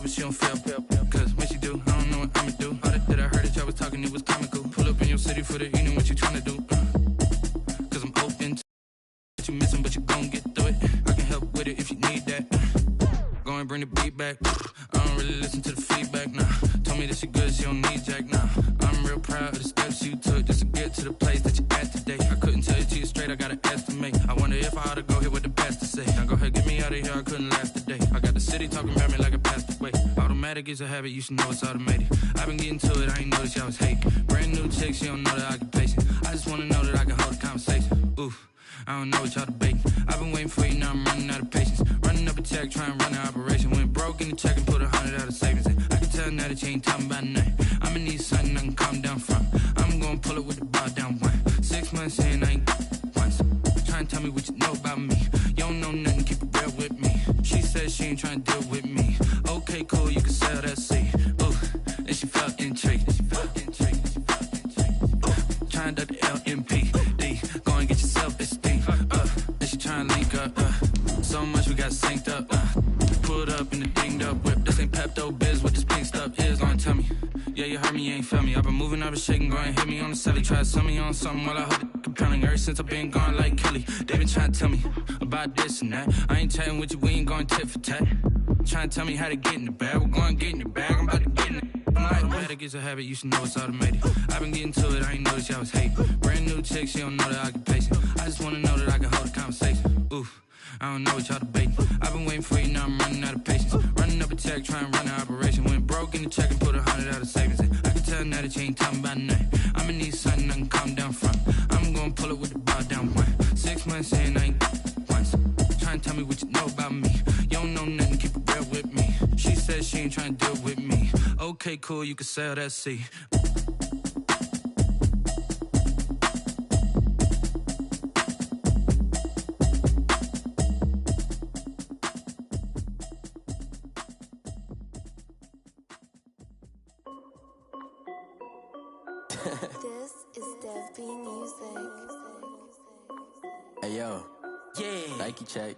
but she don't feel. Cause when she do, I don't know what I'ma do. All that I heard that y'all was talking, it was comical. Pull up in your city for the evening, what you tryna do? Cause I'm open to what you missing, but you gon' get through it. I can help with it if you need that. Go and bring the beat back. I don't really listen to the feedback, nah. Told me that she good, she don't need jack, nah. I'm real proud of the steps you took just to get to the place that you at today. I couldn't tell you to you straight, I gotta estimate. I wonder if I ought to go here with the best to say. Now go ahead, get me out of here, I couldn't last a day. I got the city talking about me like I passed away. Automatic is a habit, you should know it's automated. I've been getting to it, I ain't noticed y'all was hating. Brand new chick, she don't know the occupation. I just wanna know that I can hold a conversation. Oof, I don't know what y'all debating. I've been waiting for you, now I'm running out of patience. Running up a check, trying to run an operation. Went broke in the check and put 100 out of savings in. I can tell now that you ain't talking about nothing. I'ma need something I can calm down from. I'm gonna pull it with the bar down one. 6 months in, I ain't once. Trying to tell me what you know about me. You don't know nothing, keep it real with me. She said she ain't trying to deal with me. Okay, cool, you can sell that seed. Ooh, and she felt intrigued. Trying to duck the LMP. Go and get your self-esteem. And she trying to link up. So much we got synced up. Pulled up in the dinged up whip. This ain't Pepto Biz, what this pink stuff is. Don't tell me. Yeah, you heard me, you ain't feel me. I've been moving, I've been shaking, go and hit me on the celly. Try to sell me on something while I hold it compelling. Ever since I've been gone like Kelly, they been trying to tell me about this and that. I ain't chatting with you, we ain't going tit for tat. Trying to tell me how to get in the bag. We're going to get in the bag, I'm about to get in it. Automatic is a habit, you should know it's automated. I've been getting to it, I ain't noticed y'all was hating. Brand new chick, she don't know the occupation. I just wanna know that I can hold a conversation. Oof, I don't know what y'all debating. I've been waiting for you, now I'm running out of patience. Running up a check, trying to run an operation. Went broke in the check and put 100 out of savings in. I can tell now that you ain't talking about nothing. I'ma need something I can calm down from. I'm gonna pull it with the bar down one. 6 months in, I ain't once. Trying to tell me what you know about me. You don't know nothing, keep it real with me. She said she ain't trying to deal with me. Okay, cool, you can sell that seed. This is Dev B Music. Hey yo, Yeah. Nike check.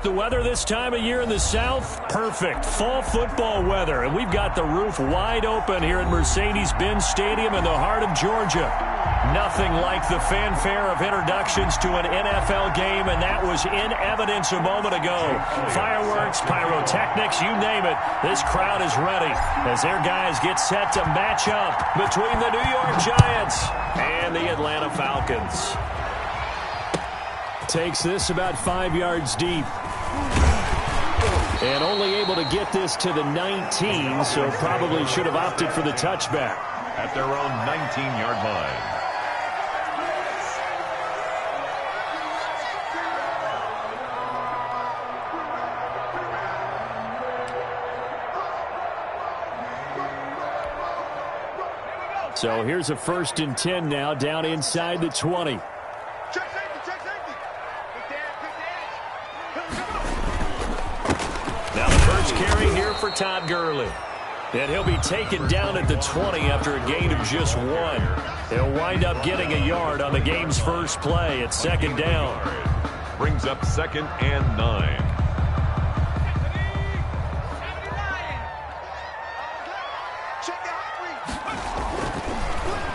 The weather this time of year in the South, perfect. Fall football weather. And we've got the roof wide open here at Mercedes-Benz Stadium in the heart of Georgia. Nothing like the fanfare of introductions to an NFL game, and that was in evidence a moment ago. Fireworks, pyrotechnics, you name it. This crowd is ready as their guys get set to match up between the New York Giants and the Atlanta Falcons. Takes this about 5 yards deep. And only able to get this to the 19, so probably should have opted for the touchback. At their own 19-yard line. So here's a 1st and 10 now, down inside the 20. Now the first carry here for Todd Gurley. And he'll be taken down at the 20 after a gain of just 1. He'll wind up getting a yard on the game's first play at 2nd down. Brings up 2nd and 9.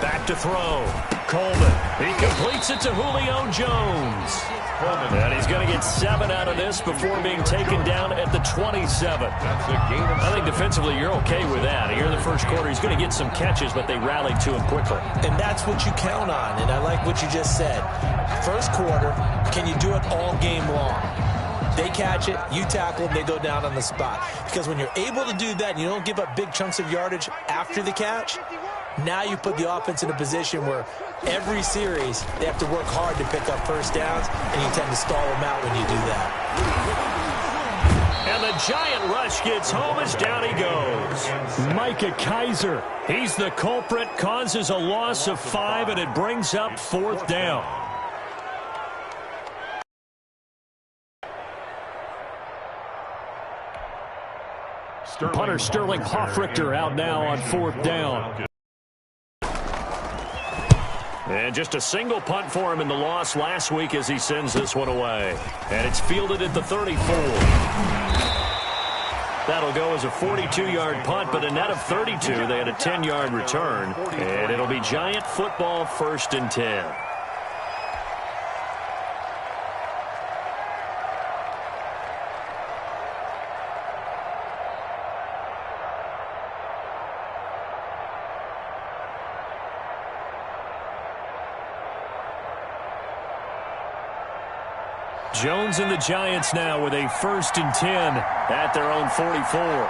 Back to throw. Coleman. He completes it to Julio Jones. And he's going to get 7 out of this before being taken down at the 27. That's a gain of 7. I think defensively you're okay with that. Here in the first quarter, he's going to get some catches, but they rallied to him quickly. And that's what you count on, and I like what you just said. First quarter, can you do it all game long? They catch it, you tackle them, they go down on the spot. Because when you're able to do that and you don't give up big chunks of yardage after the catch, now you put the offense in a position where every series they have to work hard to pick up first downs, and you tend to stall them out when you do that. And the giant rush gets home as down he goes. Micah Kaiser, he's the culprit, causes a loss of 5, and it brings up 4th down. Punter Sterling Hoffrichter out now on 4th down. And just a single punt for him in the loss last week as he sends this one away. And it's fielded at the 34. That'll go as a 42-yard punt, but a net of 32. They had a 10-yard return. And it'll be Giant football 1st and 10. Jones and the Giants now with a 1st and 10 at their own 44.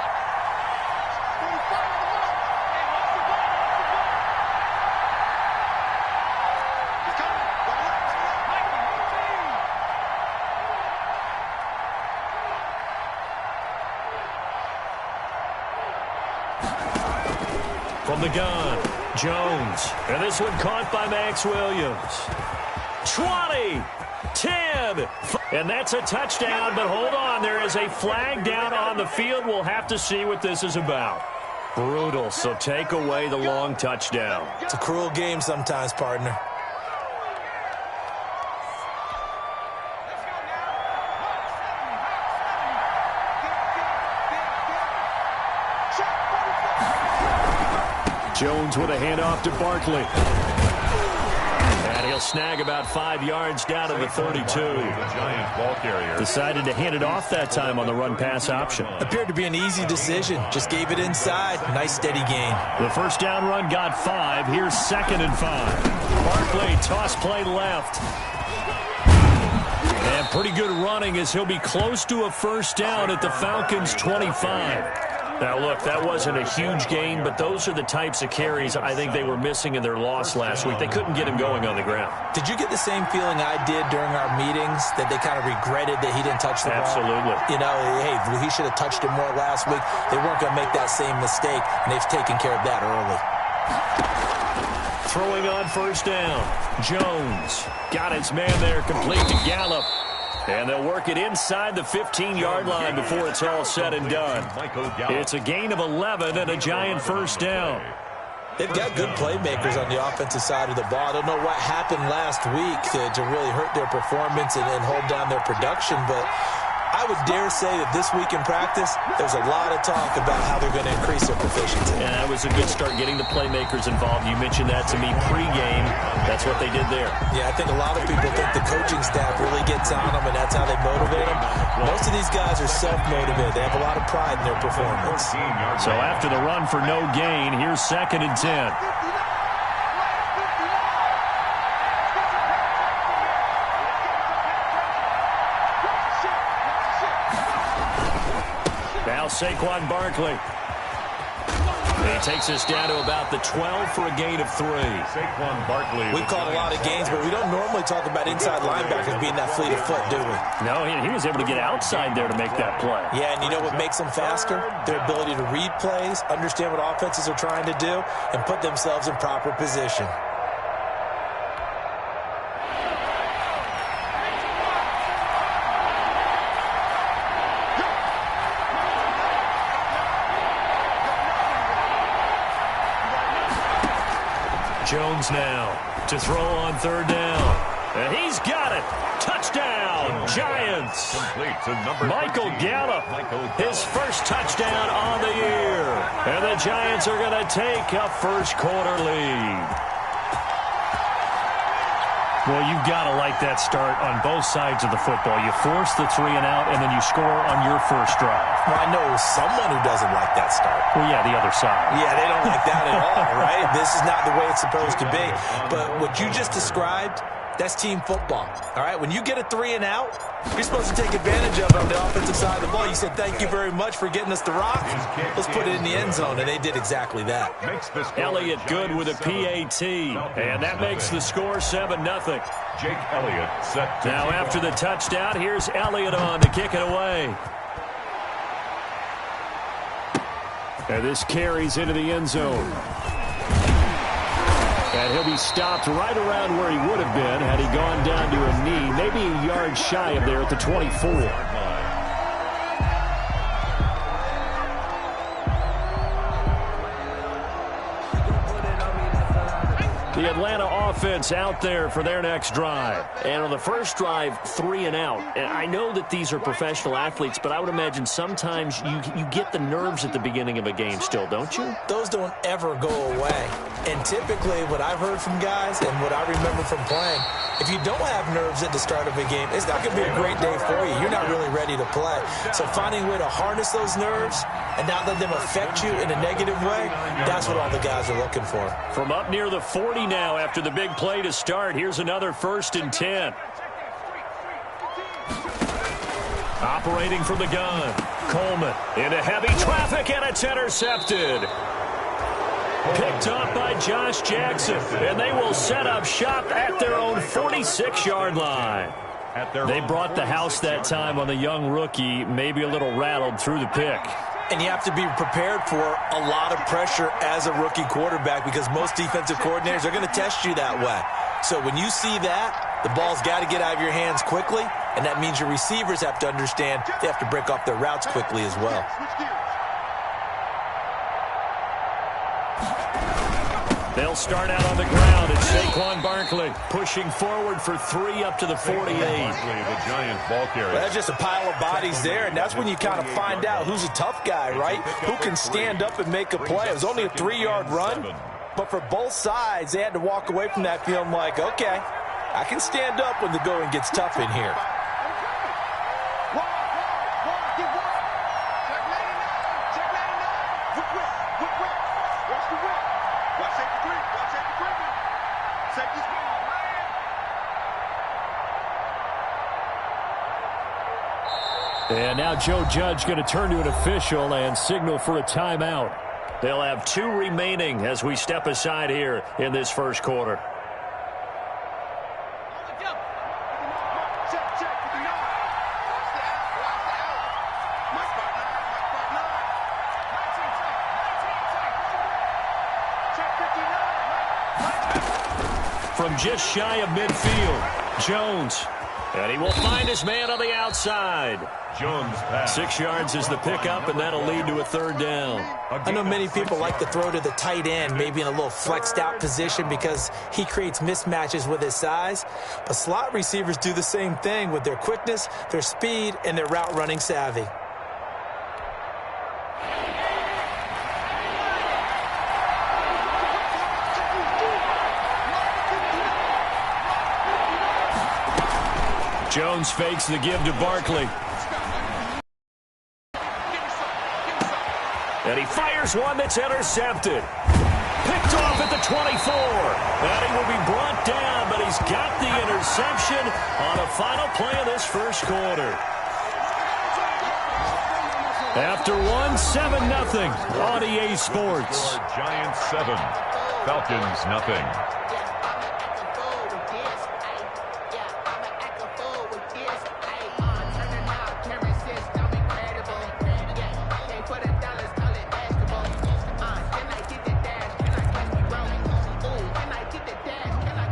From the gun, Jones. And this one caught by Max Williams. 20. 10, and that's a touchdown, but hold on, there is a flag down on the field. We'll have to see what this is about. Brutal, so take away the long touchdown. It's a cruel game sometimes, partner. Jones with a handoff to Barkley. He'll snag about 5 yards down to the 32. Decided to hand it off that time on the run-pass option. Appeared to be an easy decision. Just gave it inside. Nice, steady gain. The first down run got 5. Here's 2nd and 5. Barkley, toss play left. And pretty good running as he'll be close to a first down at the Falcons' 25. Now, look, that wasn't a huge gain, but those are the types of carries I think they were missing in their loss last week. They couldn't get him going on the ground. Did you get the same feeling I did during our meetings, that they kind of regretted that he didn't touch the ball? Absolutely. You know, hey, he should have touched it more last week. They weren't going to make that same mistake, and they've taken care of that early. Throwing on first down. Jones got his man there, complete to Gallup. And they'll work it inside the 15-yard line before it's all said and done. It's a gain of 11 and a Giant first down. They've got good playmakers on the offensive side of the ball. I don't know what happened last week to really hurt their performance and hold down their production, but I would dare say that this week in practice, there's a lot of talk about how they're going to increase their proficiency. And that was a good start, getting the playmakers involved. You mentioned that to me pregame. That's what they did there. Yeah, I think a lot of people think the coaching staff really gets on them, and that's how they motivate them. Most of these guys are self-motivated. They have a lot of pride in their performance. So after the run for no gain, here's 2nd and 10. Now Saquon Barkley. He takes us down to about the 12 for a gain of 3. Saquon Barkley. We've caught a lot of games, but we don't normally talk about inside linebackers being that fleet of foot, do we? No, he was able to get outside there to make that play. Yeah, and you know what makes them faster? Their ability to read plays, understand what offenses are trying to do, and put themselves in proper position. Jones now to throw on 3rd down. And he's got it. Touchdown, Giants. Michael Gallup, his first touchdown on the year. And the Giants are going to take a first-quarter lead. Well, you've got to like that start on both sides of the football. You force the 3 and out, and then you score on your first drive. Well, I know someone who doesn't like that start. Well, yeah, the other side. Yeah, they don't like that at all, right? This is not the way it's supposed to be. But what you just described, that's team football, all right? When you get a 3 and out, you're supposed to take advantage of it on the offensive side of the ball. You said, thank you very much for getting us the rock. Let's put it in the end zone, and they did exactly that. Elliott good with a PAT, and that makes the score 7-0. Jake Elliott set to now after the touchdown, here's Elliott on to kick it away. And this carries into the end zone. And he'll be stopped right around where he would have been had he gone down to a knee, maybe a yard shy of there at the 24. The Atlanta offense out there for their next drive. And on the first drive, 3 and out. And I know that these are professional athletes, but I would imagine sometimes you get the nerves at the beginning of a game still, don't you? Those don't ever go away. And typically what I've heard from guys and what I remember from playing, if you don't have nerves at the start of a game, it's not going to be a great day for you. You're not really ready to play. So finding a way to harness those nerves and not let them affect you in a negative way, that's what all the guys are looking for. From up near the 40 now after the big play to start, here's another 1st and 10. Operating from the gun, Coleman into heavy traffic, and it's intercepted. Picked up by Josh Jackson, and they will set up shop at their own 46-yard line. They brought the house that time on the young rookie, maybe a little rattled through the pick. And you have to be prepared for a lot of pressure as a rookie quarterback because most defensive coordinators are going to test you that way. So when you see that, the ball's got to get out of your hands quickly, and that means your receivers have to understand they have to break off their routes quickly as well. They'll start out on the ground. It's Saquon Barkley pushing forward for 3 up to the 48. The giant ball carrier. Well, that's just a pile of bodies there, and that's when you kind of find out who's a tough guy, right? Who can stand up and make a play. It was only a 3-yard run, but for both sides, they had to walk away from that feeling like, okay, I can stand up when the going gets tough in here. And now Joe Judge going to turn to an official and signal for a timeout. They'll have 2 remaining as we step aside here in this first quarter. From just shy of midfield, Jones. And he will find his man on the outside. Jones pass. 6 yards is the pickup, and that'll lead to a 3rd down. I know many people like to throw to the tight end, maybe in a little flexed out position because he creates mismatches with his size. But slot receivers do the same thing with their quickness, their speed, and their route running savvy. Jones fakes the give to Barkley. And he fires one that's intercepted. Picked off at the 24. And he will be brought down, but he's got the interception on the final play of this first quarter. After 7-0 on EA Sports. Giants 7, Falcons nothing.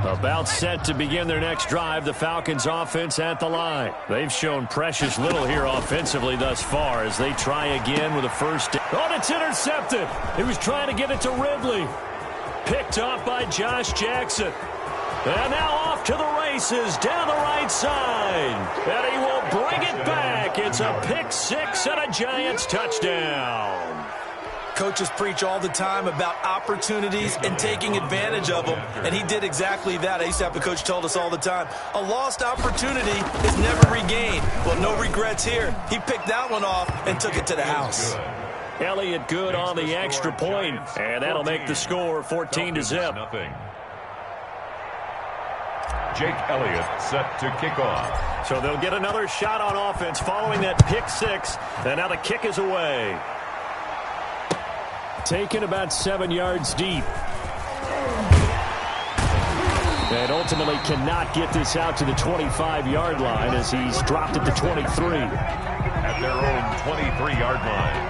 About set to begin their next drive, the Falcons offense at the line. They've shown precious little here offensively thus far as they try again with a first down. Oh, it's intercepted. He was trying to get it to Ridley. Picked off by Josh Jackson. And now off to the races down the right side. And he will bring it back. It's a pick 6 and a Giants touchdown. Coaches preach all the time about opportunities and taking advantage of them, and he did exactly that. I used to have a coach told us all the time, a lost opportunity is never regained. Well, no regrets here. He picked that one off and took it to the house. Elliott good on the extra point, and that'll make the score 14-0. Jake Elliott set to kick off. So they'll get another shot on offense following that pick 6, and now the kick is away. Taken about 7 yards deep. And ultimately cannot get this out to the 25-yard line as he's dropped at the 23. At their own 23-yard line.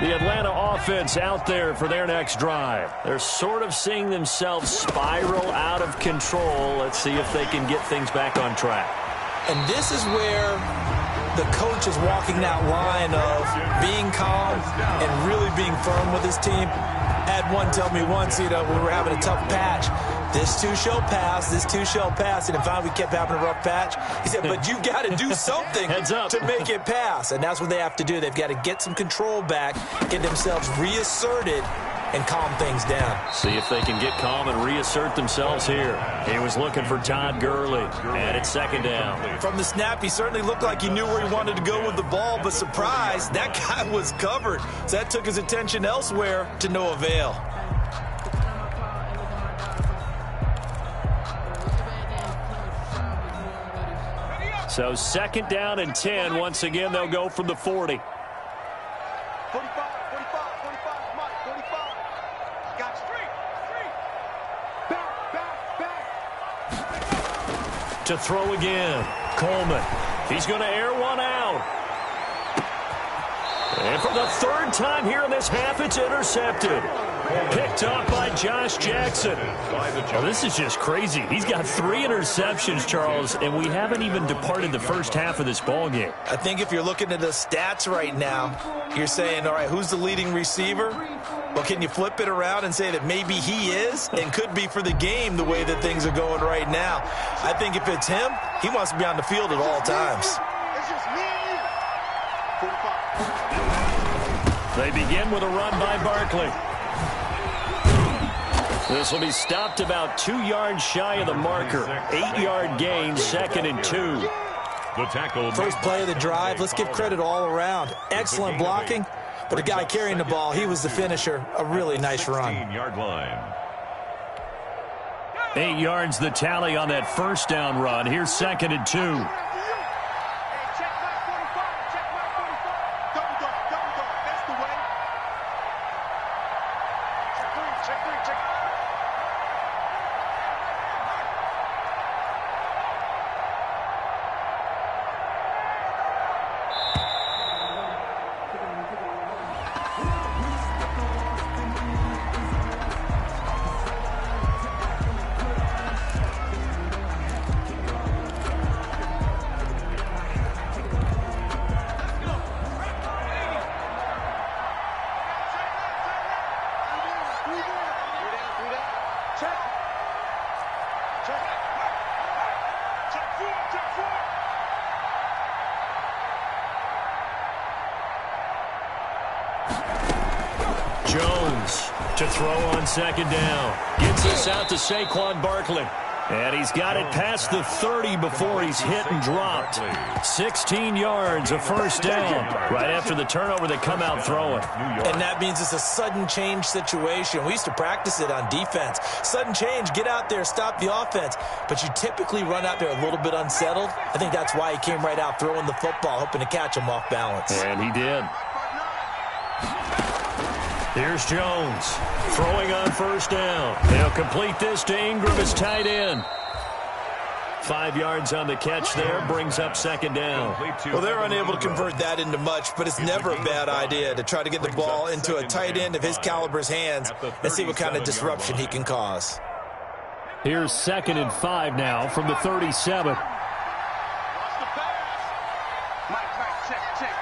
The Atlanta offense out there for their next drive. They're sort of seeing themselves spiral out of control. Let's see if they can get things back on track. And this is where the coach is walking that line of being calm and really being firm with his team. I had one tell me once, when we were having a tough patch, this too shall pass, this too shall pass. And if finally we kept having a rough patch, he said, but you've got to do something to make it pass. And that's what they have to do. They've got to get some control back, get themselves reasserted, and calm things down. See if they can get calm and reassert themselves here. He was looking for Todd Gurley, and it's second down. From the snap, he certainly looked like he knew where he wanted to go with the ball, but surprise, that guy was covered. So that took his attention elsewhere to no avail. So second down and 10. Once again, they'll go from the 40. 45, 45, come on, 45. Got straight. Back. To throw again, Coleman. He's going to air one out. And for the third time here in this half, it's intercepted. Picked up by Josh Jackson. Well, this is just crazy. He's got 3 interceptions, Charles, and we haven't even departed the first half of this ball game. I think if you're looking at the stats right now, you're saying, all right, who's the leading receiver? Well, can you flip it around and say that maybe he is and could be for the game the way that things are going right now? I think if it's him, he wants to be on the field at all times. It's just me and you. 45. They begin with a run by Barkley. This will be stopped about 2 yards shy of the marker. 8-yard gain, second and 2. The tackle. First play of the drive, let's give credit all around. Excellent blocking, but the guy carrying the ball, he was the finisher. A really nice run. 16-yard line. 8 yards the tally on that first down run. Here's second and 2. Hey, check my 45. Double dog. That's the way. Check three. Jones to throw on second down. Gets us out to Saquon Barkley. And he's got it past the 30 before he's hit and dropped. 16 yards, a first down. Right after the turnover, they come out throwing. And that means it's a sudden change situation. We used to practice it on defense. Sudden change, get out there, stop the offense. But you typically run out there a little bit unsettled. I think that's why he came right out throwing the football, hoping to catch him off balance. And he did. Here's Jones throwing on first down. They'll complete this to Ingram as tight end. 5 yards on the catch there, brings up second down. Well, they're unable to convert that into much, but it's never a bad idea to try to get the ball into a tight end of his caliber's hands and see what kind of disruption he can cause. Here's second and 5 now from the 37. Check.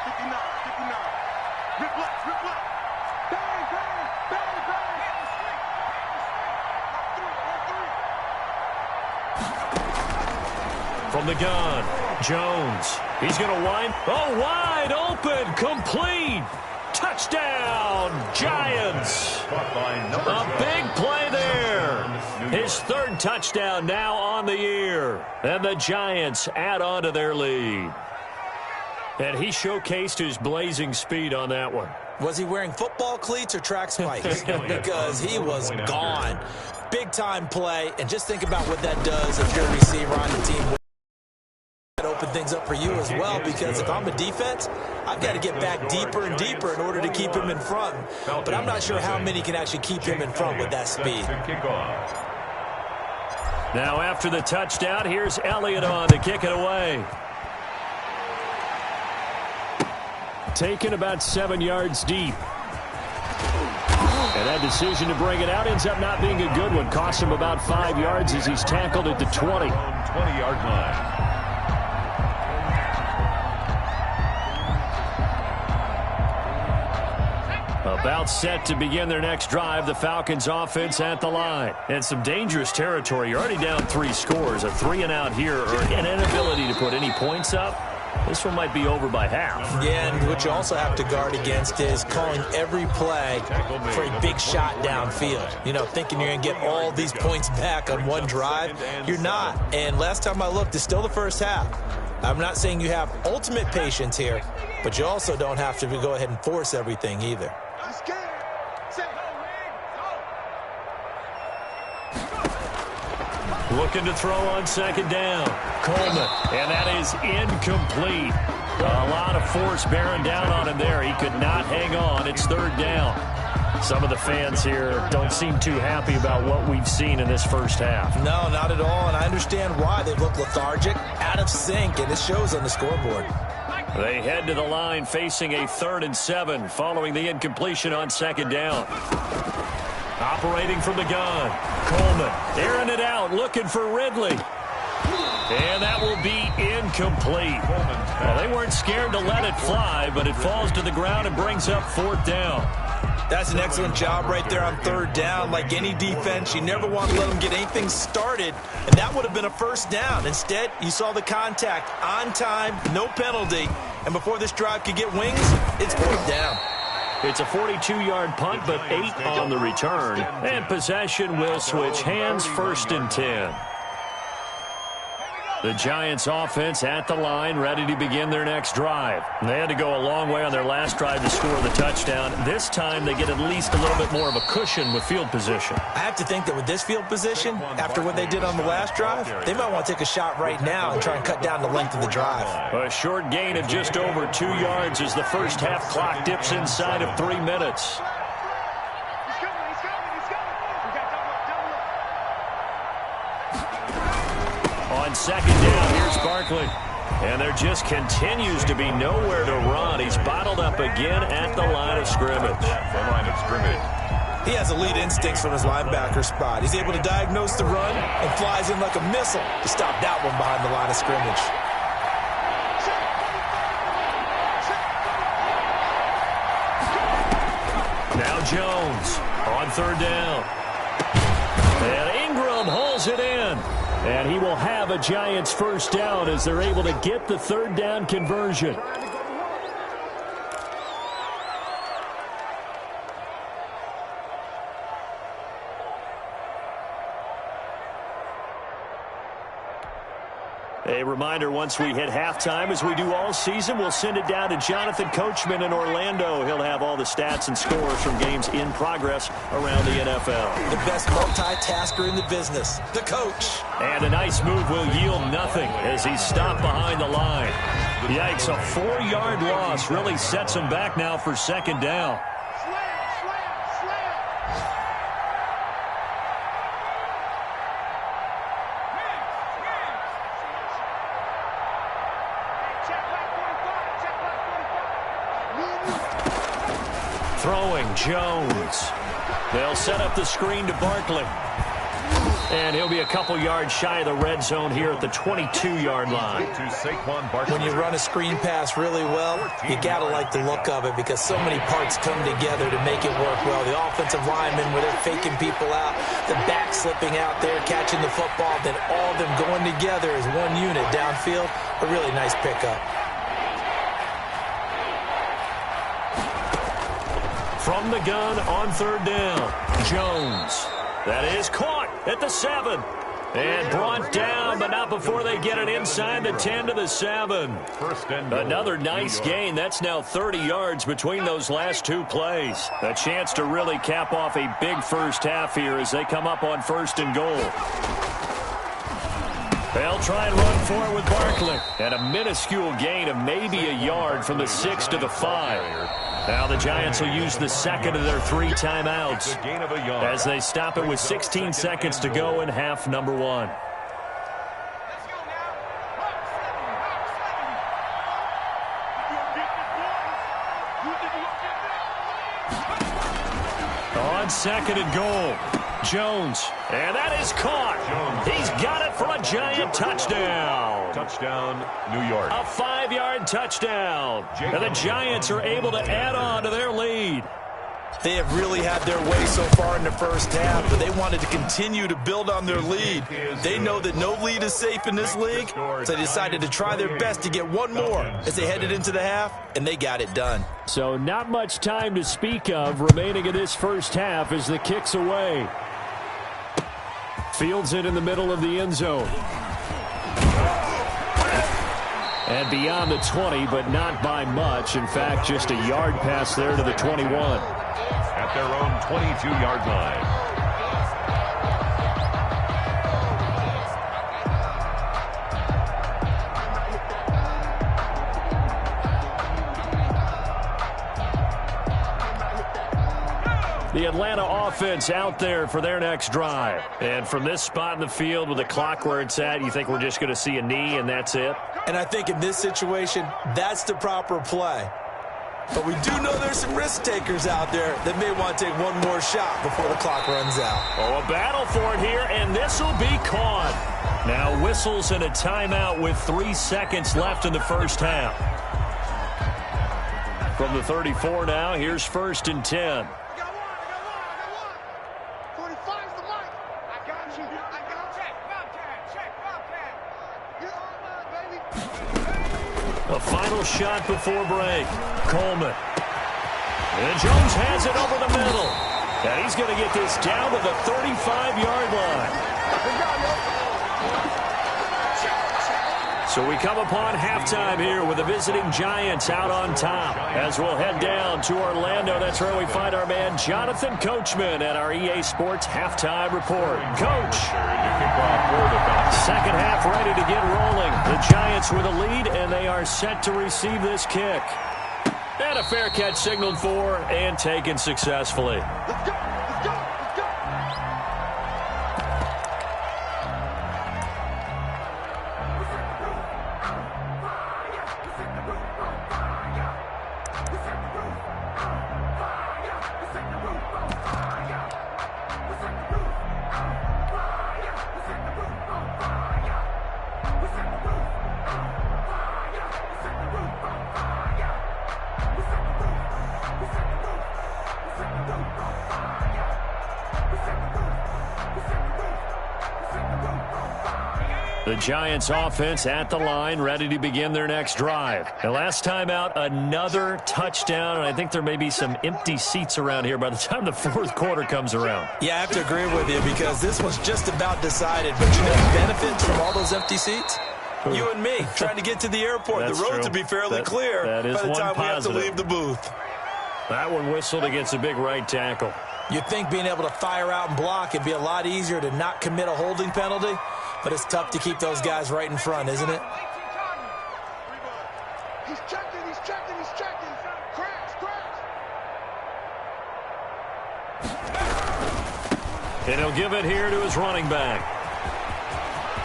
59. Rip left. Bang. From the gun, Jones. He's going to wind. Oh, wide open, complete. Touchdown, Giants. A big play there. His third touchdown now on the year. And the Giants add on to their lead. And he showcased his blazing speed on that one. Was he wearing football cleats or track spikes? Because he was gone. Big-time play. And just think about what that does if you're a receiver on the team. That open things up for you as well, because if I'm a defense, I've got to get back deeper and deeper in order to keep him in front. But I'm not sure how many can actually keep him in front with that speed. Now after the touchdown, here's Elliott on to kick it away. Taken about 7 yards deep. And that decision to bring it out ends up not being a good one. Cost him about 5 yards as he's tackled at the 20. 20-yard line. About set to begin their next drive, the Falcons offense at the line. And some dangerous territory. You're already down 3 scores. A 3-and-out here or an inability to put any points up. This one might be over by half. Yeah, and what you also have to guard against is calling every play for a big shot downfield. You know, thinking you're going to get all these points back on one drive. You're not. And last time I looked, it's still the first half. I'm not saying you have ultimate patience here, but you also don't have to go ahead and force everything either. Looking to throw on second down. Coleman, and that is incomplete. A lot of force bearing down on him there. He could not hang on. It's third down. Some of the fans here don't seem too happy about what we've seen in this first half. No, not at all, and I understand why. They've looked lethargic, out of sync, and it shows on the scoreboard. They head to the line facing a 3rd and 7 following the incompletion on second down. Operating from the gun. Coleman airing it out, looking for Ridley. And that will be incomplete. Well, they weren't scared to let it fly, but it falls to the ground and brings up 4th down. That's an excellent job right there on 3rd down. Like any defense, you never want to let them get anything started, and that would have been a 1st down. Instead, you saw the contact on time, no penalty, and before this drive could get wings, it's 4th down. It's a 42-yard punt, but 8 on the return. And possession will switch hands, 1st and 10. The Giants offense at the line, ready to begin their next drive. They had to go a long way on their last drive to score the touchdown. This time they get at least a little bit more of a cushion with field position. I have to think that with this field position, after what they did on the last drive, they might want to take a shot right now and try and cut down the length of the drive. A short gain of just over 2 yards as the first half clock dips inside of 3 minutes. On second down, here's Barkley. And there just continues to be nowhere to run. He's bottled up again at the line of scrimmage. He has elite instincts from his linebacker spot. He's able to diagnose the run and flies in like a missile to stop that one behind the line of scrimmage. Now Jones on 3rd down. And Ingram holds it in. And he will have a Giants 1st down as they're able to get the 3rd down conversion. A reminder, once we hit halftime, as we do all season, we'll send it down to Jonathan Coachman in Orlando. He'll have all the stats and scores from games in progress around the NFL. The best multitasker in the business, the coach. And a nice move will yield nothing as he's stopped behind the line. Yikes, a 4-yard loss really sets him back now for second down. Throwing Jones. They'll set up the screen to Barkley. And he'll be a couple yards shy of the red zone here at the 22-yard line. When you run a screen pass really well, you got to like the look of it because so many parts come together to make it work well. The offensive linemen, where they're faking people out, the back slipping out there, catching the football, then all of them going together as one unit downfield. A really nice pickup. From the gun on 3rd down, Jones. That is caught at the 7. And brought down, but not before they get it inside the 10 to the 7. Another nice gain. That's now 30 yards between those last 2 plays. A chance to really cap off a big first half here as they come up on 1st and goal. They'll try and run for it with Barkley. And a minuscule gain of maybe a yard from the 6 to the 5. Now the Giants will use the second of their 3 timeouts as they stop it with 16 seconds to go in half number 1. On 2nd and goal, Jones. And that is caught. He's got it for a Giant touchdown. Touchdown, New York. A 5-yard touchdown. And the Giants are able to add on to their lead. They have really had their way so far in the first half, but they wanted to continue to build on their lead. They know that no lead is safe in this league, so they decided to try their best to get one more as they headed into the half, and they got it done. So not much time to speak of remaining in this first half as the kick's away. Fields it in the middle of the end zone. And beyond the 20, but not by much. In fact, just a yard pass there to the 21. At their own 22-yard line. The Atlanta offense out there for their next drive. And from this spot in the field with the clock where it's at, you think we're just going to see a knee and that's it? And I think in this situation, that's the proper play. But we do know there's some risk takers out there that may want to take one more shot before the clock runs out. Oh, a battle for it here, and this will be caught. Now whistles and a timeout with 3 seconds left in the first half. From the 34 now, here's 1st and 10. A final shot before break. Coleman. And Jones has it over the middle. And he's going to get this down to the 35-yard line. So we come upon halftime here with the visiting Giants out on top. As we'll head down to Orlando, that's where we find our man Jonathan Coachman at our EA Sports Halftime Report. Coach. Second half ready to get rolling. The Giants with a lead, and they are set to receive this kick. And a fair catch signaled for and taken successfully. Let's go. Let's go. Let's go. The Giants offense at the line, ready to begin their next drive. The last time out, another touchdown, and I think there may be some empty seats around here by the time the fourth quarter comes around. Yeah, I have to agree with you because this one's just about decided. But you know the benefits from all those empty seats? You and me trying to get to the airport. That's the roads true. will be fairly clear that is by the one time we have to positive. leave the booth. That one whistled against a big right tackle. You'd think being able to fire out and block would be a lot easier to not commit a holding penalty, but it's tough to keep those guys right in front, isn't it? He's checking. He's checking. He's checking. Crash. Crash. And he'll give it here to his running back.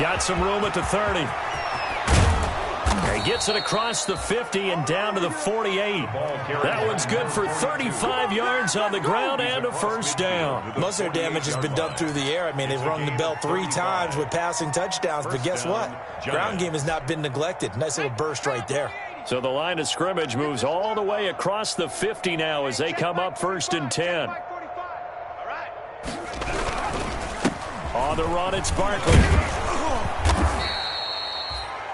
Got some room at the 30. He gets it across the 50 and down to the 48. That one's good for 35 yards on the ground and a first down. Most of their damage has been done through the air. I mean, they've rung the bell 3 times with passing touchdowns, but guess what? Ground game has not been neglected. Nice little burst right there. So the line of scrimmage moves all the way across the 50 now as they come up 1st and 10. On the run, it's Barkley.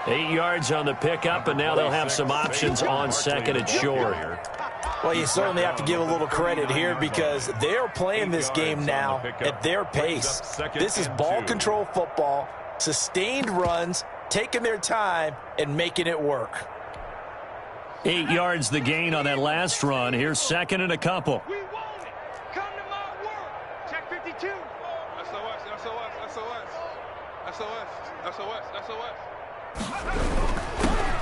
8 yards on the pickup, and now they'll have some options on second and short. Well, you certainly have to give a little credit here because they're playing this game now at their pace. This is ball control football, sustained runs, taking their time, and making it work. 8 yards the gain on that last run. Here's second and a couple. We want it. Come to my world. Check 52. SOS.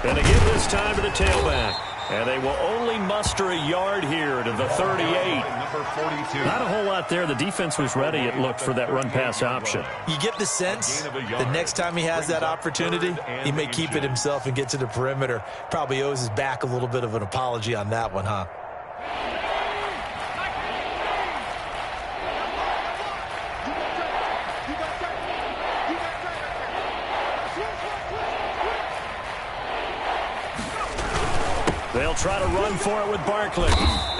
And they give this time to the tailback. And they will only muster a yard here to the 38. Number 42. Not a whole lot there. The defense was ready, it looked, for that run-pass option. You get the sense the next time he has that opportunity, he may keep it himself and get to the perimeter. Probably owes his back a little bit of an apology on that one, huh? They'll try to run for it with Barkley.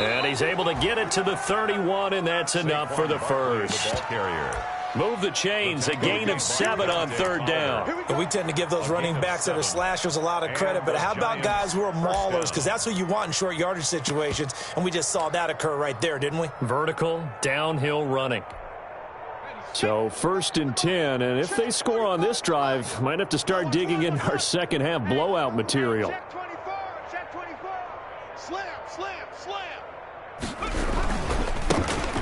And he's able to get it to the 31, and that's enough for the first. Move the chains, a gain of 7 on third down. And we tend to give those running backs that are slashers a lot of credit, but how about guys who are maulers? Because that's what you want in short yardage situations, and we just saw that occur right there, didn't we? Vertical, downhill running. So 1st and 10, and if they score on this drive, might have to start digging into our second half blowout material. Check 24, check 24. Slam, slam, slam.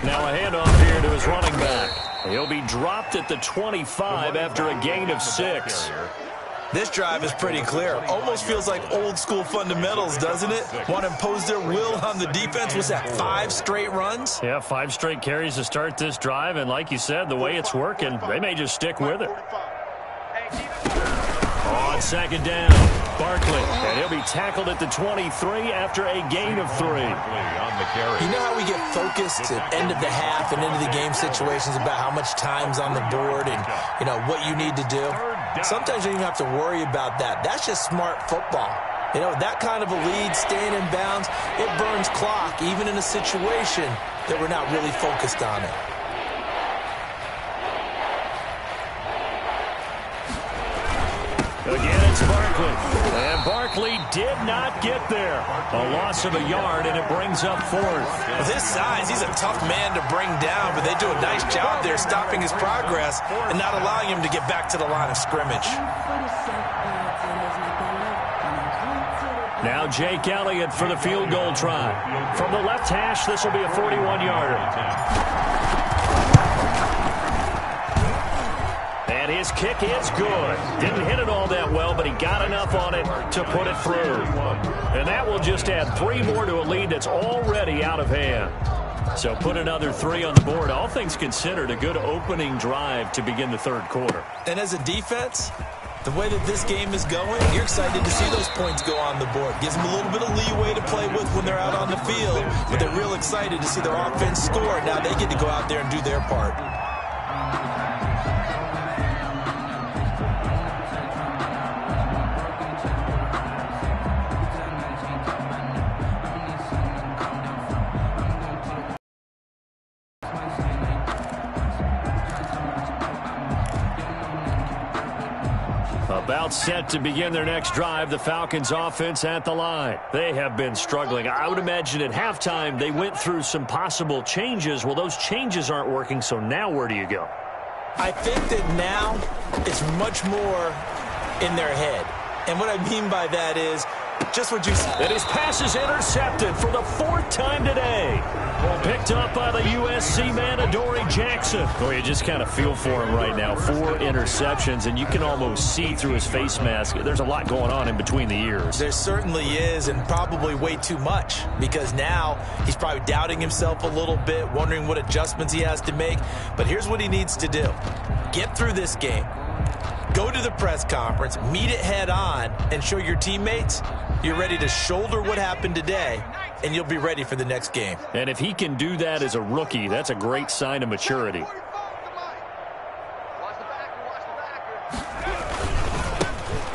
Now a handoff here to his running back. He'll be dropped at the 25 after a gain of 6. This drive is pretty clear. Almost feels like old school fundamentals, doesn't it? Want to impose their will on the defense. What's that, 5 straight runs? Yeah, 5 straight carries to start this drive, and like you said, the way it's working, they may just stick with it. On second down, Barkley, and he'll be tackled at the 23 after a gain of 3. You know how we get focused at end of the half and into the game situations about how much time's on the board and, you know, what you need to do? Sometimes you don't even have to worry about that. That's just smart football. You know, that kind of a lead, staying in bounds, it burns clock, even in a situation that we're not really focused on it. Again, it's Barkley. And Barkley did not get there. A loss of a yard, and it brings up 4th. With his size, he's a tough man to bring down, but they do a nice job there stopping his progress and not allowing him to get back to the line of scrimmage. Now Jake Elliott for the field goal try. From the left hash, this will be a 41-yarder. And his kick is good. Didn't hit it all that well, but he got enough on it to put it through. And that will just add 3 more to a lead that's already out of hand. So put another 3 on the board. All things considered, a good opening drive to begin the third quarter. And as a defense, the way that this game is going, you're excited to see those points go on the board. Gives them a little bit of leeway to play with when they're out on the field, but they're real excited to see their offense score. Now they get to go out there and do their part. About set to begin their next drive, the Falcons offense at the line. They have been struggling. I would imagine at halftime they went through some possible changes. Well, those changes aren't working, so now where do you go? I think that now it's much more in their head. And what I mean by that is just what you said. And his pass is intercepted for the 4th time today. Picked up by the USC man, Adoree Jackson. Oh, you just kind of feel for him right now. 4 interceptions, and you can almost see through his face mask. There's a lot going on in between the ears. There certainly is, and probably way too much, because now he's probably doubting himself a little bit, wondering what adjustments he has to make. But here's what he needs to do. Get through this game. Go to the press conference, meet it head on, and show your teammates you're ready to shoulder what happened today, and you'll be ready for the next game. And if he can do that as a rookie, that's a great sign of maturity.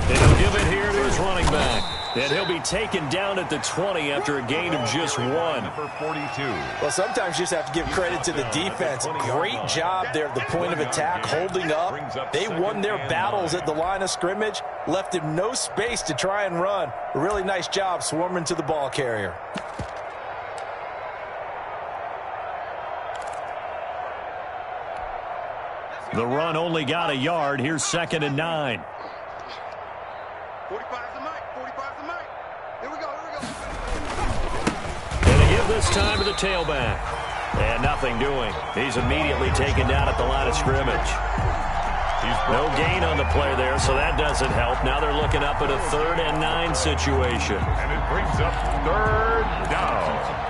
And he'll give it here to his running back. And he'll be taken down at the 20 after a gain of just 1. Number 42. Well, sometimes you just have to give credit to the defense. Great job there at the point of attack, holding up. They won their battles at the line of scrimmage, left him no space to try and run. A really nice job swarming to the ball carrier. The run only got a yard. Here's 2nd and 9. 45's the mic. 45's the mic. Here we go. Here we go. And they give this time to the tailback. And nothing doing. He's immediately taken down at the line of scrimmage. No gain on the play there, so that doesn't help. Now they're looking up at a 3rd and 9 situation. And it brings up 3rd down.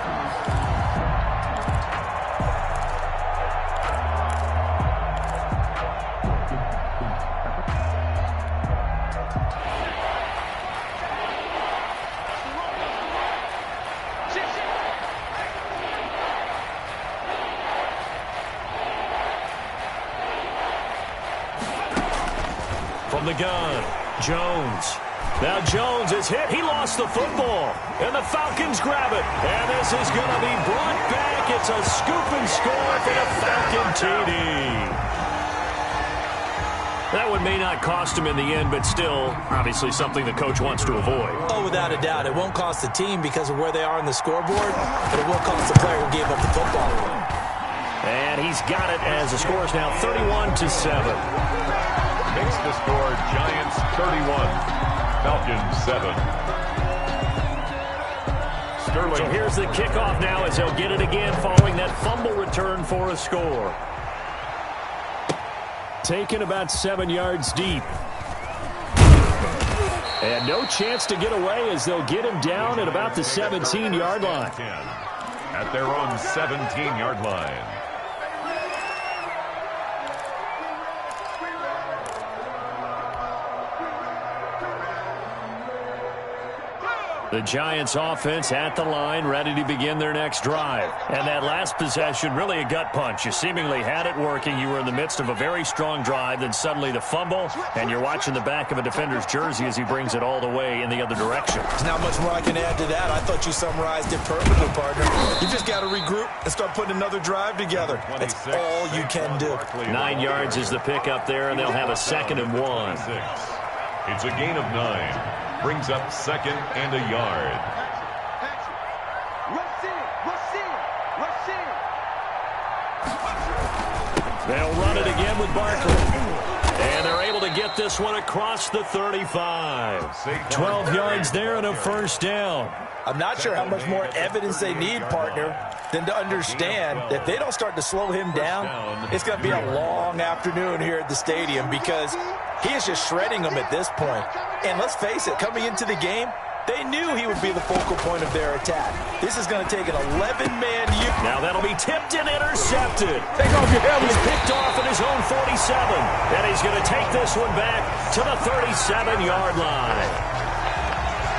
From the gun, Jones. Now Jones is hit. He lost the football. And the Falcons grab it. And this is going to be brought back. It's a scoop and score for the Falcon TD. That one may not cost him in the end, but still, obviously something the coach wants to avoid. Oh, without a doubt. It won't cost the team because of where they are on the scoreboard, but it will cost the player who gave up the football. And he's got it as the score is now 31-7. Makes the score Giants 31. Falcons 7. Sterling. So here's the kickoff now as they'll get it again following that fumble return for a score. Taken about 7 yards deep. And no chance to get away as they'll get him down at about the 17-yard line. At their own 17-yard line. The Giants offense at the line, ready to begin their next drive. And that last possession, really a gut punch. You seemingly had it working. You were in the midst of a very strong drive, then suddenly the fumble, and you're watching the back of a defender's jersey as he brings it all the way in the other direction. There's not much more I can add to that. I thought you summarized it perfectly, partner. You just got to regroup and start putting another drive together. That's all you can do. 9 yards is the pickup there, and they'll have a 2nd and 1. It's a gain of 9. Brings up 2nd and a yard. They'll run it again with Barkley. And they're able to get this one across the 35. 12 yards there and a first down. I'm not sure how much more evidence they need, partner, than to understand that if they don't start to slow him down, it's going to be a long afternoon here at the stadium because he is just shredding them at this point. And let's face it, coming into the game, they knew he would be the focal point of their attack. This is going to take an 11-man unit. Now that'll be tipped and intercepted. Take off your helmet. He's picked off at his own 47. And he's going to take this one back to the 37-yard line.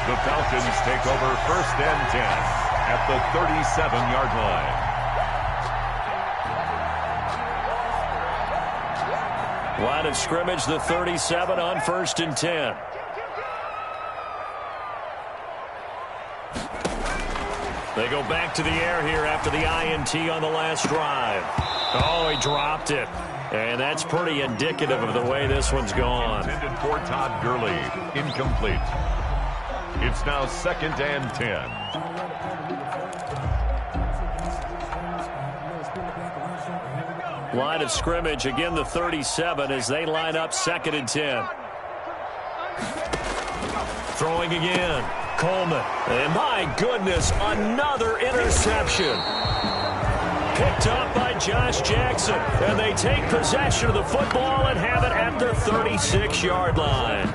The Falcons take over 1st and 10 at the 37-yard line. Line of scrimmage, the 37 on 1st and 10. They go back to the air here after the INT on the last drive. Oh, he dropped it. And that's pretty indicative of the way this one's gone. Intended for Todd Gurley. Incomplete. It's now 2nd and 10. Line of scrimmage, again the 37 as they line up 2nd and 10. Throwing again. Coleman. And my goodness, another interception. Picked up by Josh Jackson. And they take possession of the football and have it at the 36-yard line.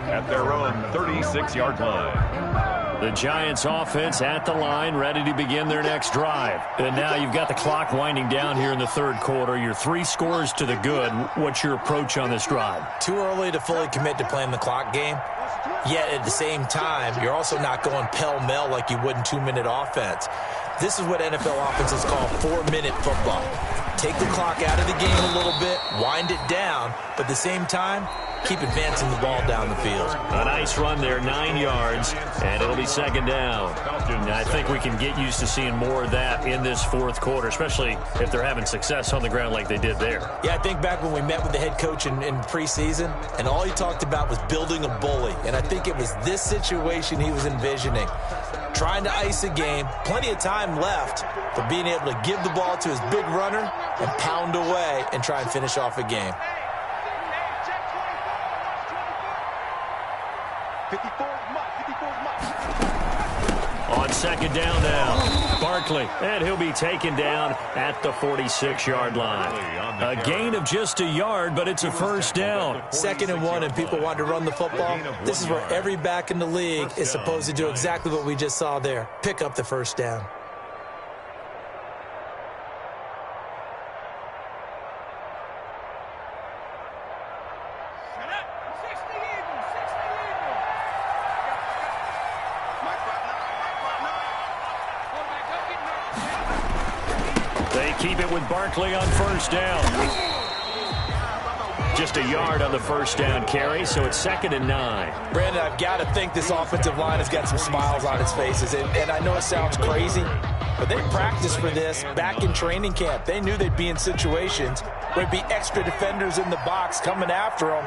At their own 36-yard line. The Giants offense at the line, ready to begin their next drive. And now you've got the clock winding down here in the 3rd quarter. You're 3 scores to the good. What's your approach on this drive? Too early to fully commit to playing the clock game. Yet at the same time, you're also not going pell-mell like you would in 2-minute offense. This is what NFL offenses call 4-minute football. Take the clock out of the game a little bit, wind it down, but at the same time, keep advancing the ball down the field. A nice run there, 9 yards, and it'll be 2nd down. Now, I think we can get used to seeing more of that in this 4th quarter, especially if they're having success on the ground like they did there. Yeah, I think back when we met with the head coach in preseason, and all he talked about was building a bully, and I think it was this situation he was envisioning. Trying to ice a game, plenty of time left, but being able to give the ball to his big runner and pound away and try and finish off a game. 54 On 2nd down now, Barkley, and he'll be taken down at the 46-yard line. A gain of just a yard, but it's a first down. 2nd and 1, and people want to run the football. This is where every back in the league is supposed to do exactly what we just saw there. Pick up the first down. They keep it with Barkley on first down. just a yard on the first down carry, so it's 2nd and 9. Brandon, I've got to think this offensive line has got some smiles on its faces. And I know it sounds crazy, but they practiced for this back in training camp. They knew they'd be in situations where there'd be extra defenders in the box coming after them,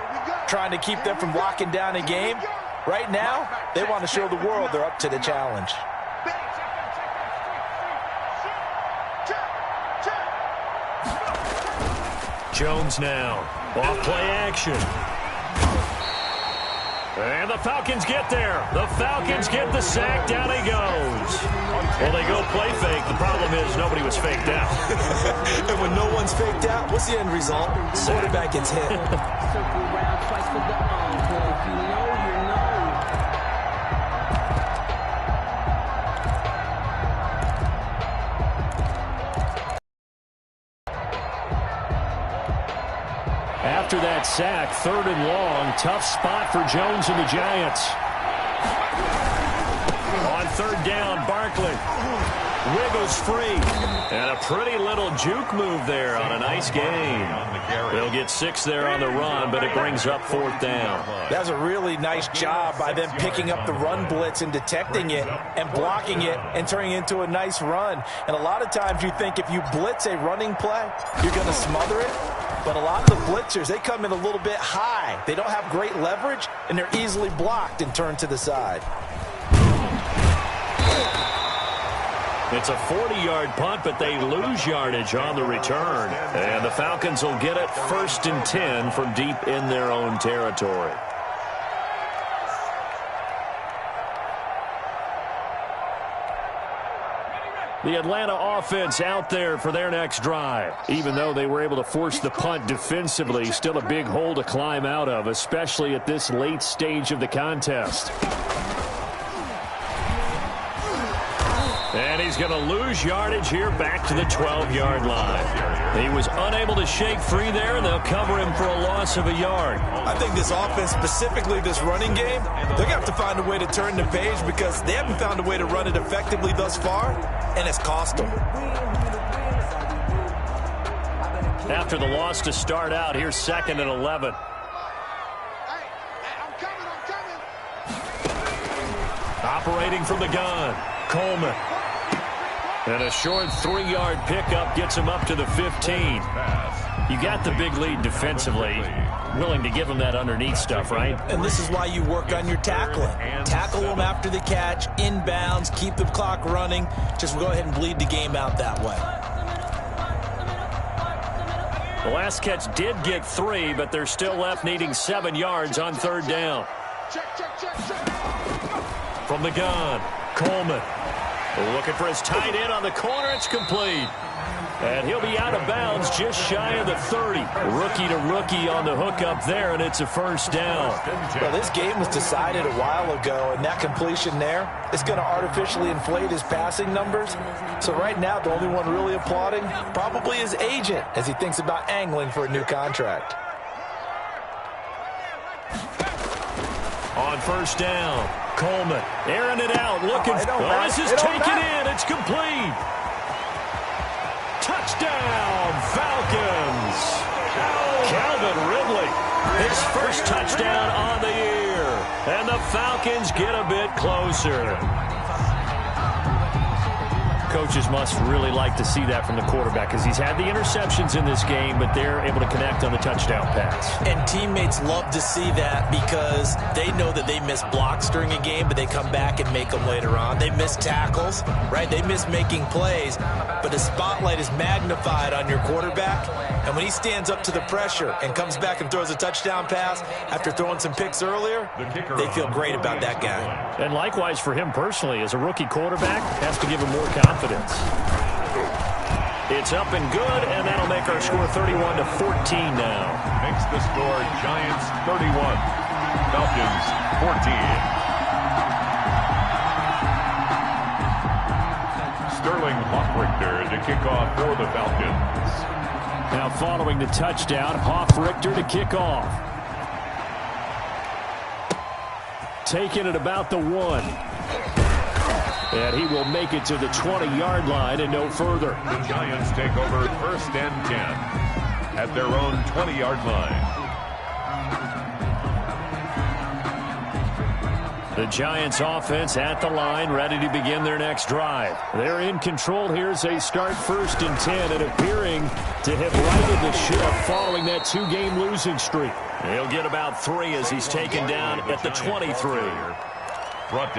trying to keep them from locking down a game. Right now, they want to show the world they're up to the challenge. Jones now. Off play action. And the Falcons get there. The Falcons get the sack. Down he goes. Well, they go play fake. The problem is nobody was faked out. And when no one's faked out, what's the end result? Quarterback gets hit. After that sack, 3rd and long, tough spot for Jones and the Giants. On 3rd down, Barkley wiggles free. And a pretty little juke move there on a nice game. They'll get 6 there on the run, but it brings up 4th down. That's a really nice job by them picking up the run blitz and detecting it and blocking it and turning it into a nice run. And a lot of times you think if you blitz a running play, you're going to smother it. But a lot of the blitzers, they come in a little bit high. They don't have great leverage, and they're easily blocked and turned to the side. It's a 40-yard punt, but they lose yardage on the return. And the Falcons will get it 1st and 10 from deep in their own territory. The Atlanta offense out there for their next drive. Even though they were able to force the punt defensively, still a big hole to climb out of, especially at this late stage of the contest. And he's going to lose yardage here back to the 12-yard line. He was unable to shake free there, and they'll cover him for a loss of a yard. I think this offense, specifically this running game, they're going to have to find a way to turn the page because they haven't found a way to run it effectively thus far, and it's cost them. After the loss to start out, here's 2nd and 11. Operating from the gun, Coleman. And a short 3-yard pickup gets him up to the 15. You got the big lead defensively. Willing to give him that underneath stuff, right? And this is why you work on your tackling. Tackle them after the catch, inbounds, keep the clock running. Just go ahead and bleed the game out that way. The last catch did get 3, but they're still left needing 7 yards on 3rd down. From the gun, Coleman. Looking for his tight end on the corner. It's complete. And he'll be out of bounds just shy of the 30. Rookie to rookie on the hook up there, and it's a 1st down. Well, this game was decided a while ago, and that completion there is going to artificially inflate his passing numbers. So right now, the only one really applauding probably his agent as he thinks about angling for a new contract. On 1st down, Coleman airing it out, looking. Oh, this is taken in. It's complete. Touchdown, Falcons. Calvin Ridley, his first touchdown on the year. And the Falcons get a bit closer. Coaches must really like to see that from the quarterback because he's had the interceptions in this game, but they're able to connect on the touchdown pass. And teammates love to see that because they know that they miss blocks during a game, but they come back and make them later on. They miss tackles, right? They miss making plays, but the spotlight is magnified on your quarterback. And when he stands up to the pressure and comes back and throws a touchdown pass after throwing some picks earlier, they feel great about that guy. And likewise for him personally, as a rookie quarterback, has to give him more confidence. It's up and good, and that'll make our score 31-14 now. Makes the score Giants 31, Falcons 14. Sterling Hoffrichter to kick off for the Falcons. Now following the touchdown, Hoffrichter to kick off. Taking it about the 1. And he will make it to the 20-yard line and no further. The Giants take over 1st and 10 at their own 20-yard line. The Giants offense at the line, ready to begin their next drive. They're in control here as they start 1st and 10 and appearing to have righted the ship following that 2-game losing streak. He'll get about 3 as he's taken down at the 23.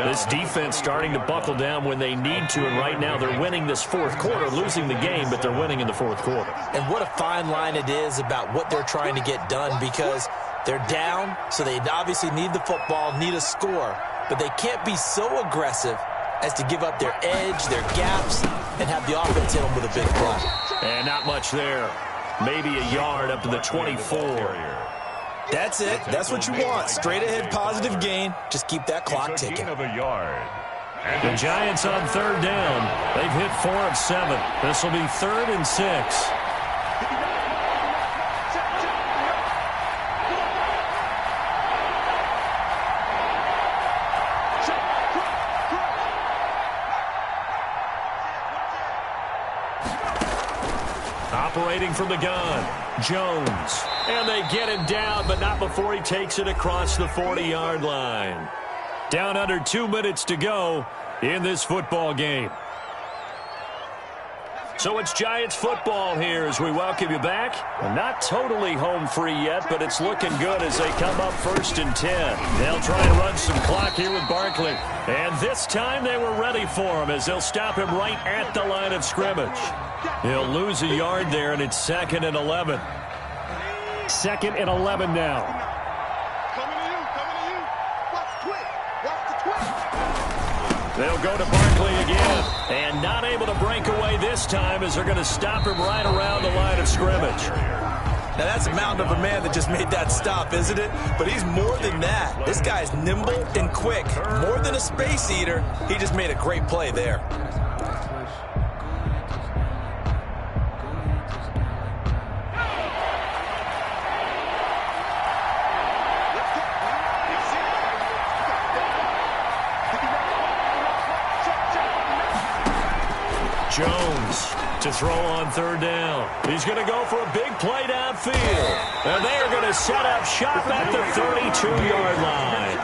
This defense starting to buckle down when they need to, and right now they're winning this 4th quarter, losing the game, but they're winning in the 4th quarter. And what a fine line it is about what they're trying to get done, because they're down, so they obviously need the football, need a score, but they can't be so aggressive as to give up their edge, their gaps, and have the offense hit them with a big play. And not much there. Maybe a yard up to the 24. That's it. That's what you want. Straight ahead positive gain. Just keep that clock ticking. The Giants on 3rd down. They've hit 4 of 7. This will be 3rd and 6. Operating from the gun, Jones. And they get him down, but not before he takes it across the 40-yard line. Down under 2 minutes to go in this football game. So it's Giants football here as we welcome you back. Not totally home free yet, but it's looking good as they come up 1st and 10. They'll try and run some clock here with Barkley. And this time they were ready for him as they'll stop him right at the line of scrimmage. He'll lose a yard there, and it's 2nd and 11. 2nd and 11 now. Coming to you. Watch the twist. Watch the twist. They'll go to Barkley again, and not able to break away this time as they're going to stop him right around the line of scrimmage. Now, that's a mountain of a man that just made that stop, isn't it? But he's more than that. This guy's nimble and quick. More than a space eater. He just made a great play there. Jones to throw on 3rd down. He's going to go for a big play downfield. And they are going to set up shop at the 32-yard line.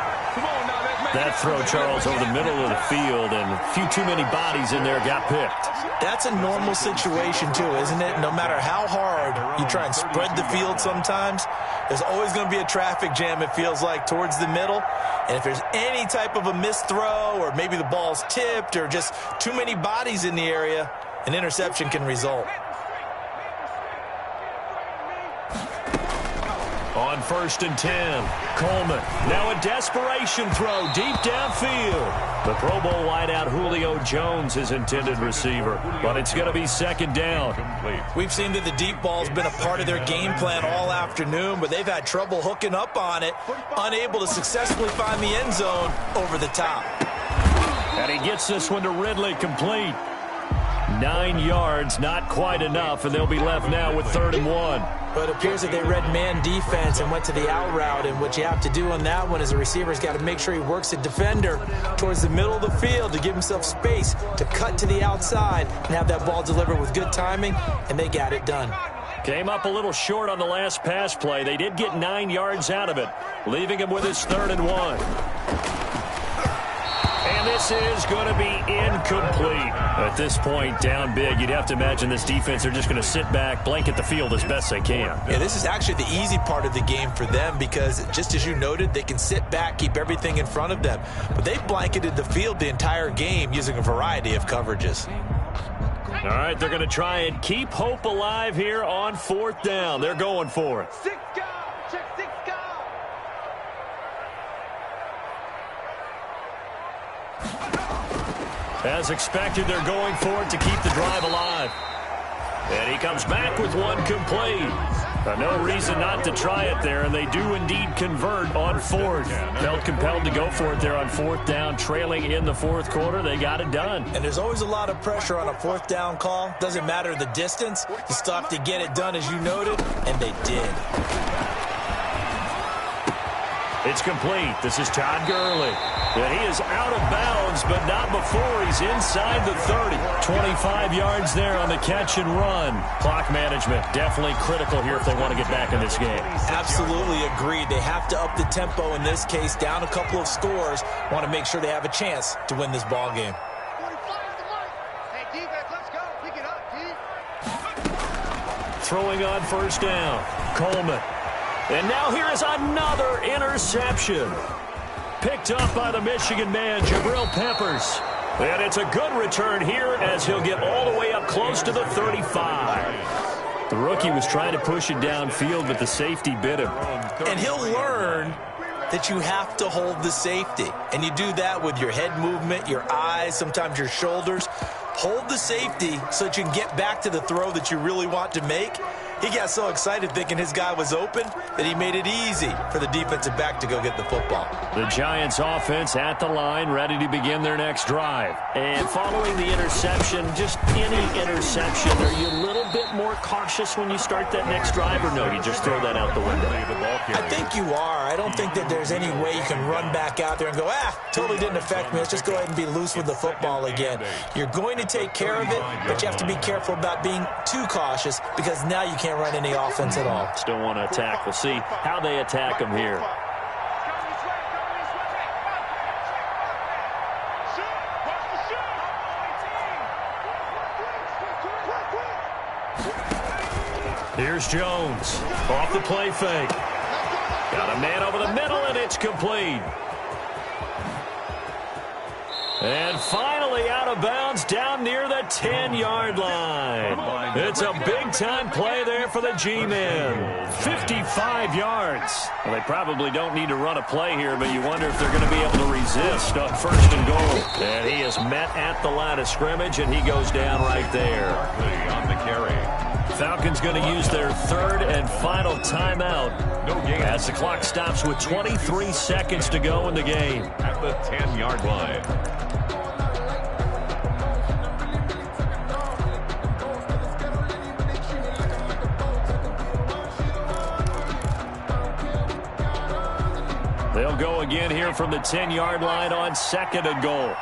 That throw, Charles, over the middle of the field, and a few too many bodies in there got picked. That's a normal situation, too, isn't it? No matter how hard you try and spread the field sometimes, there's always going to be a traffic jam, it feels like, towards the middle. And if there's any type of a missed throw, or maybe the ball's tipped, or just too many bodies in the area, an interception can result. On 1st and 10, Coleman. Now a desperation throw deep downfield. The Pro Bowl wideout Julio Jones is intended receiver, but it's going to be 2nd down. We've seen that the deep ball's been a part of their game plan all afternoon, but they've had trouble hooking up on it, unable to successfully find the end zone over the top. And he gets this one to Ridley, complete. 9 yards, not quite enough, and they'll be left now with 3rd and 1. But it appears that they read man defense and went to the out route, and what you have to do on that one is the receiver's got to make sure he works the defender towards the middle of the field to give himself space to cut to the outside and have that ball delivered with good timing, and they got it done. Came up a little short on the last pass play. They did get 9 yards out of it, leaving him with his 3rd and 1. And this is going to be incomplete. At this point, down big, you'd have to imagine this defense are just going to sit back, blanket the field as best they can. Yeah, this is actually the easy part of the game for them because, just as you noted, they can sit back, keep everything in front of them. But they've blanketed the field the entire game using a variety of coverages. All right, they're going to try and keep hope alive here on 4th down. They're going for it. 6 go. Check 6 go. As expected, they're going for it to keep the drive alive. And he comes back with one complete. No reason not to try it there, and they do indeed convert on 4th. Felt compelled to go for it there on 4th down, trailing in the 4th quarter. They got it done. And there's always a lot of pressure on a 4th down call. Doesn't matter the distance. You still have to get it done, as you noted, and they did. It's complete. This is Todd Gurley. And he is out of bounds, but not before he's inside the 30. 25 yards there on the catch and run. Clock management definitely critical here if they want to get back in this game. Absolutely agreed. They have to up the tempo in this case, down a couple of scores. Want to make sure they have a chance to win this ball game. 45 is the mark. Hey, defense, let's go. Pick it up, D. Throwing on first down. Coleman. And now here is another interception. Picked up by the Michigan man, Jabril Peppers. And it's a good return here as he'll get all the way up close to the 35. The rookie was trying to push it downfield, but the safety bit him. And he'll learn that you have to hold the safety. And you do that with your head movement, your eyes, sometimes your shoulders. Hold the safety so that you can get back to the throw that you really want to make. He got so excited thinking his guy was open that he made it easy for the defensive back to go get the football. The Giants offense at the line, ready to begin their next drive. And following the interception, just any interception, are you a little bit more cautious when you start that next drive, or no, you just throw that out the window? I think you are. I don't think that there's any way you can run back out there and go, totally didn't affect me. Let's just go ahead and be loose with the football again. You're going to take care of it, but you have to be careful about being too cautious because now you can't run any offense at all. Still want to attack. We'll see how they attack them here. Here's Jones. Off the play fake. Got a man over the middle, and it's complete. And finally out of bounds down near the 10-yard line. It's a big-time play there for the G-men. 55 yards. Well, they probably don't need to run a play here, but you wonder if they're going to be able to resist on first and goal. And he is met at the line of scrimmage, and he goes down right there. On the carry. Falcons going to use their third and final timeout as the clock stops with 23 seconds to go in the game. At the 10-yard line. They'll go again here from the 10-yard line on second and goal.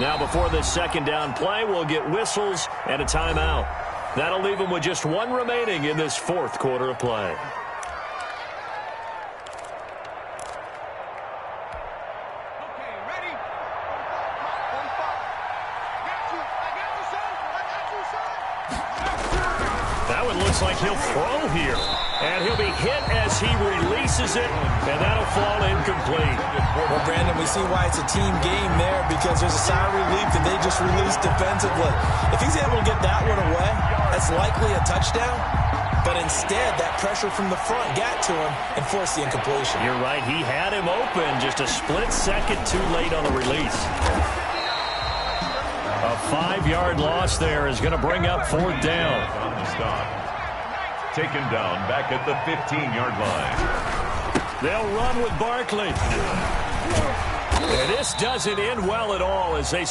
Now before this second down play, we'll get whistles and a timeout. That'll leave them with just one remaining in this fourth quarter of play. Okay, ready? 45. That one looks like he'll throw here. And he'll be hit as he releases it, and that'll fall incomplete. Well, Brandon, we see why it's a team game there because there's a sigh of relief that they just released defensively. If he's able to get that one away, that's likely a touchdown. But instead, that pressure from the front got to him and forced the incompletion. You're right. He had him open just a split second too late on the release. A 5-yard loss there is going to bring up fourth down. On the stop. Taken down back at the 15-yard line. They'll run with Barkley. And this doesn't end well at all as they